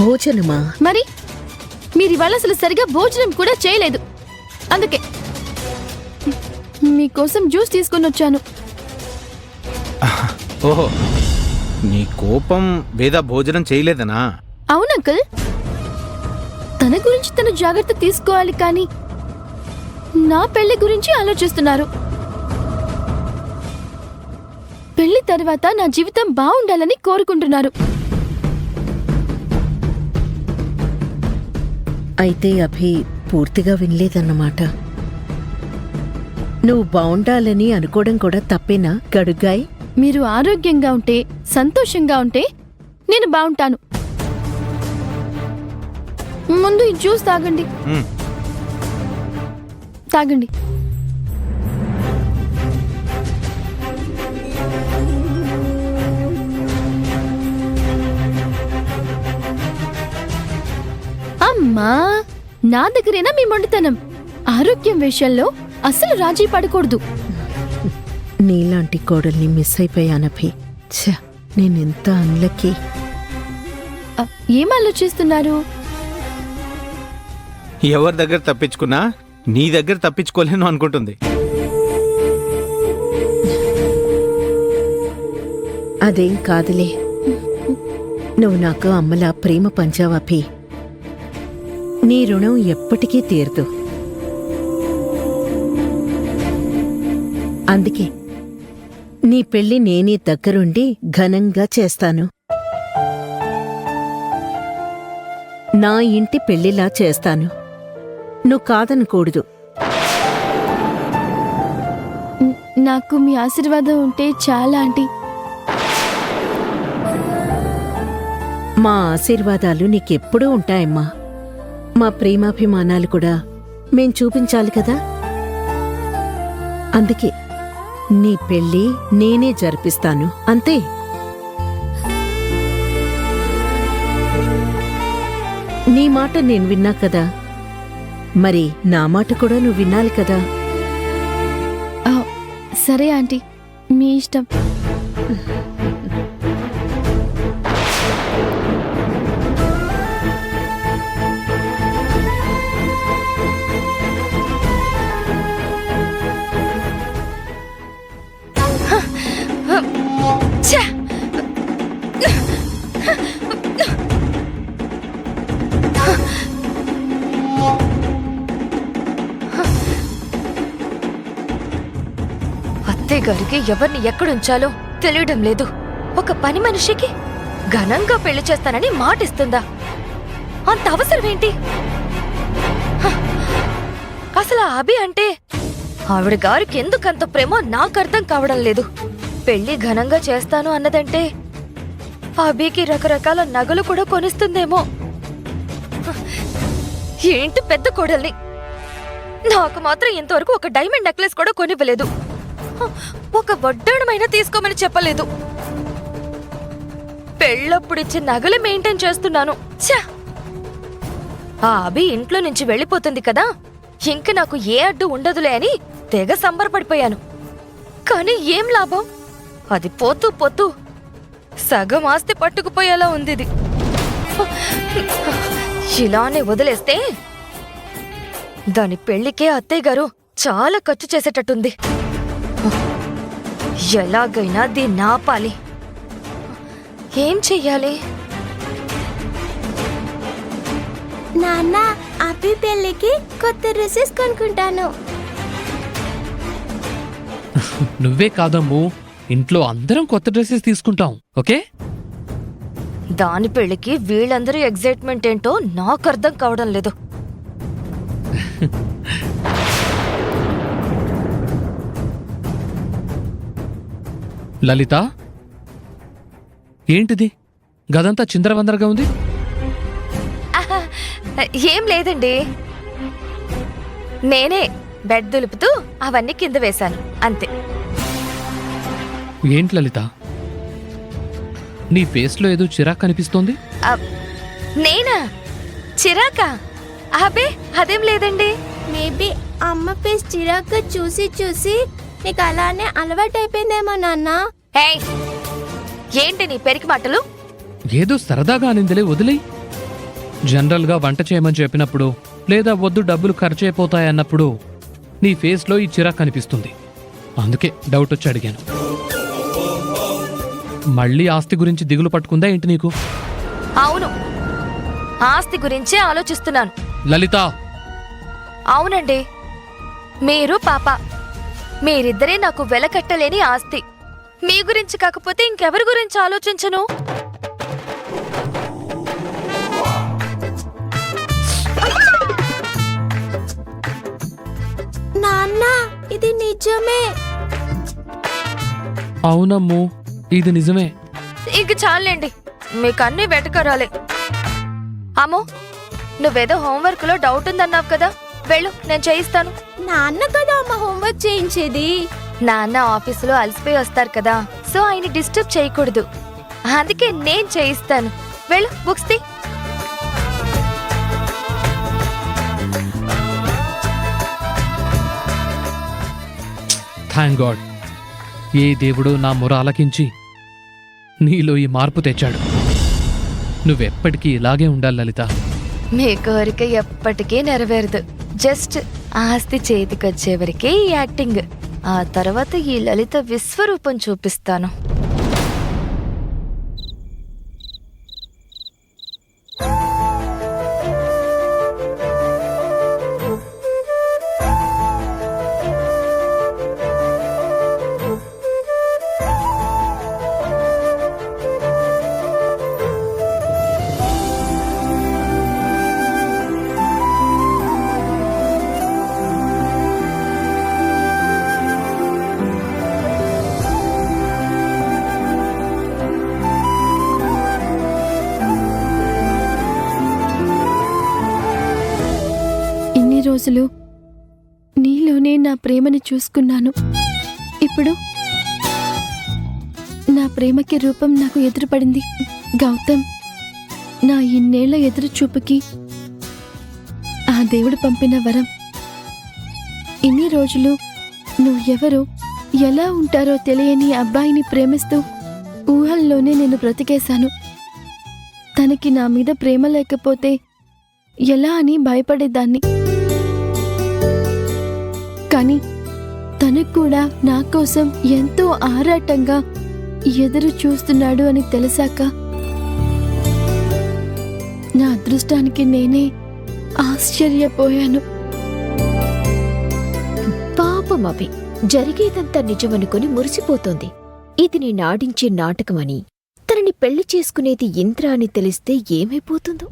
భోజనమా? మరి మీరు ఇవాళ అసలు సరిగా భోజనం కూడా చేయలేదు. అందుకే మీకోసం జ్యూస్ తీసుకొని వచ్చాను. ఓహో, నీ కోపం వేద భోజనం చేయలేదనా? అవును అంకుల్, తన గురించి తను జాగ్రత్త తీసుకోవాలి, కానీ నా పెళ్లి గురించి ఆలోచిస్తున్నారు. పెళ్లి తర్వాత నా జీవితం బాగుండాలని కోరుకుంటున్నారు. అయితే అభి పూర్తిగా వినలేదన్నమాట. నువ్వు బావుండాలని అనుకోవడం కూడా తప్పేనా గడుగ్గాయ్? మీరు ఆరోగ్యంగా ఉంటే, సంతోషంగా ఉంటే నేను బాగుంటాను. ముందు ఈ జ్యూస్ తాగండి. తాగండి. అమ్మా, నా దగ్గరేనా మీ మొండితనం? ఆరోగ్యం విషయంలో అస్సలు రాజీ పడకూడదు. నీలాంటి కోడల్ని మిస్ అయిపోయానభి. ఛ, నేనెంత అన్లక్కీ. ఏం ఆలోచిస్తున్నారు? ఎవరి దగ్గర తప్పించుకున్నా నీ దగ్గర తప్పించుకోలేను అనుకుంటుంది. అదేం కాదులే, నువ్వు నాకు అమ్మలా ప్రేమ పంచావభి. నీ రుణం ఎప్పటికీ తీరదు. అందుకే నీ పెళ్లి నేనే దగ్గరుండి ఘనంగా చేస్తాను. నా ఇంటి పెళ్లిలా చేస్తాను. నువ్వు కాదనకూడదు. నాకు మీ ఆశీర్వాదం ఉంటే చాలా ఆంటీ. మా ఆశీర్వాదాలు నీకెప్పుడూ ఉంటాయమ్మా. మా ప్రేమాభిమానాలు కూడా మేం చూపించాలి కదా. అందుకే నీ పెళ్ళి నేనే జరిపిస్తాను, అంతే. నీ మాట నేను విన్నా కదా, మరి నా మాట కూడా నువ్వు వినాలి కదా. సరే ఆంటీ, మీ ఇష్టం. అత్తయ్య గారికి ఎవరిని ఎక్కడుంచాలో తెలియడం లేదు. ఒక పని మనిషికి ఘనంగా పెళ్లి చేస్తానని మాటిస్తుందా? అంత అవసరమేంటి? అసలు అభి అంటే ఆవిడ గారికి ఎందుకంత ప్రేమో నాకు అర్థం కావడం లేదు. పెళ్లి ఘనంగా చేస్తాను అన్నదంటే అభికి రకరకాల నగలు కూడా కొనిస్తుందేమో. ఏంటి పెద్ద కోడల్ని, నాకు మాత్రం ఇంతవరకు ఒక డైమండ్ నెక్లెస్ కూడా కొనివ్వలేదు. ఒక వడ్డాణమైనా తీసుకోమని చెప్పలేదు. పెళ్ళప్పుడిచ్చి నగలు మెయింటైన్ చేస్తున్నాను. ఆ అభి ఇంట్లో నుంచి వెళ్ళిపోతుంది కదా, ఇంక నాకు ఏ అడ్డు ఉండదులే అని తెగ సంబరపడిపోయాను. కానీ ఏం లాభం? అది పోతూ పోతూ సగం ఆస్తి పట్టుకుపోయేలా ఉంది. ఇలానే వదిలేస్తే దాని పెళ్లికే అత్తయ్య గారు చాలా ఖర్చు చేసేటట్టుంది. ఎలాగైనా దీన్ని ఆపాలి. ఏం చెయ్యాలి? నాన్న, అభి పెళ్లికి కొత్త డ్రెస్సెస్ కొనుక్కుంటాను. నువ్వే కాదమ్ము, ఇంట్లో అందరం కొత్త డ్రెస్సెస్ తీసుకుంటాం. ఓకే? దాని పెళ్లికి వీళ్ళందరూ ఎగ్జైట్మెంట్ ఏంటో నాకు అర్థం కావడం లేదు. లలిత, ఏంటిది? గదంతా చిందరవందరగా ఉంది. ఏం లేదండి, నేనే బెడ్ దులుపుతూ అవన్నీ కింద వేశాను, అంతే. ఏంటి లలిత, నీ ఫేస్లో ఏదో చిరాకు కనిపిస్తోంది. నేనా? చిరాకా? అబే అదేం లేదండి. మేబీ అమ్మ ఫేస్ చిరాగ్గా చూసి చూసి నీకు అలానే అలవాటైపోయిందేమో నాన్న. ఏయ్, ఏంటి నీ పెరికి మాటలు? ఏదో సరదాగా అనిందిలే వదిలేయ్. జనరల్గా వంట చేయమని చెప్పినప్పుడు లేదా వద్దు డబ్బులు ఖర్చు అయిపోతాయన్నప్పుడు నీ ఫేస్లో ఈ చిరాకు కనిపిస్తుంది. అందుకే డౌట్ వచ్చి అడిగాను. మళ్ళీ ఆస్తి గురించి దిగులు పట్టుకుందా ఏంటి నీకు? అవును, ఆస్తి గురించే ఆలోచిస్తున్నాను. లలిత, అవునండి, మీరు పాప మీరిద్దరే నాకు వెలకట్టలేని ఆస్తి. మీ గురించి కాకపోతే ఇంకెవరి గురించి ఆలోచించను? నాన్న ఇది నిజమే. అవునమ్ము, ఇది నిజమే. ఇంక చాలండి, మీకన్నీ వెటకరాలే. అమ్మో, నువ్వేదో హోంవర్క్ లో డౌట్ ఉందన్నావు కదా, వెళ్ళు, నేను చేయిస్తాను. నాన్న కదా అమ్మ హోంవర్క్ చేయించేది. నాన్న ఆఫీసులో అలసిపోయి వస్తారు కదా, సో ఆయన డిస్టర్బ్ చేయకూడదు, అందుకే నేను చేయిస్తాను. వెళ్ళు, బుక్స్ తీ. థ్యాంక్ గాడ్, ఏ దేవుడు నా మొర ఆలకించి నీలో ఈ మార్పు తెచ్చాడు. నువ్వెప్పటికీ ఇలాగే ఉండాలి లలిత. మీ కోరిక ఎప్పటికీ నెరవేరదు. జస్ట్ ఆస్తి చేతికొచ్చే వరకే ఈ యాక్టింగ్. ఆ తర్వాత ఈ లలిత విశ్వరూపం చూపిస్తాను. ఇన్ని రోజులు నీలోనే నా ప్రేమని చూసుకున్నాను. ఇప్పుడు నా ప్రేమకి రూపం నాకు ఎదురుపడింది. గౌతమ్, నా ఇన్నేళ్ల ఎదురు చూపుకి ఆ దేవుడు పంపిన వరం. ఇన్ని రోజులు నువ్వెవరో ఎలా ఉంటారో తెలియని అబ్బాయిని ప్రేమిస్తూ ఊహల్లోనే నేను బ్రతికేశాను. తనకి నా మీద ప్రేమ లేకపోతే ఎలా అని భయపడేదాన్ని. కానీ తనకు కూడా నా కోసం ఎంతో ఆరాటంగా ఎదురు చూస్తున్నాడు అని తెలిసాక నా అదృష్టానికి నేనే ఆశ్చర్యపోయాను. పాపం అభి జరిగేదంతా నిజమనుకుని మురిసిపోతోంది. ఇది నీ నాడించే నాటకమని, తనని పెళ్లి చేసుకునేది ఇంద్ర అని తెలిస్తే ఏమైపోతుందో.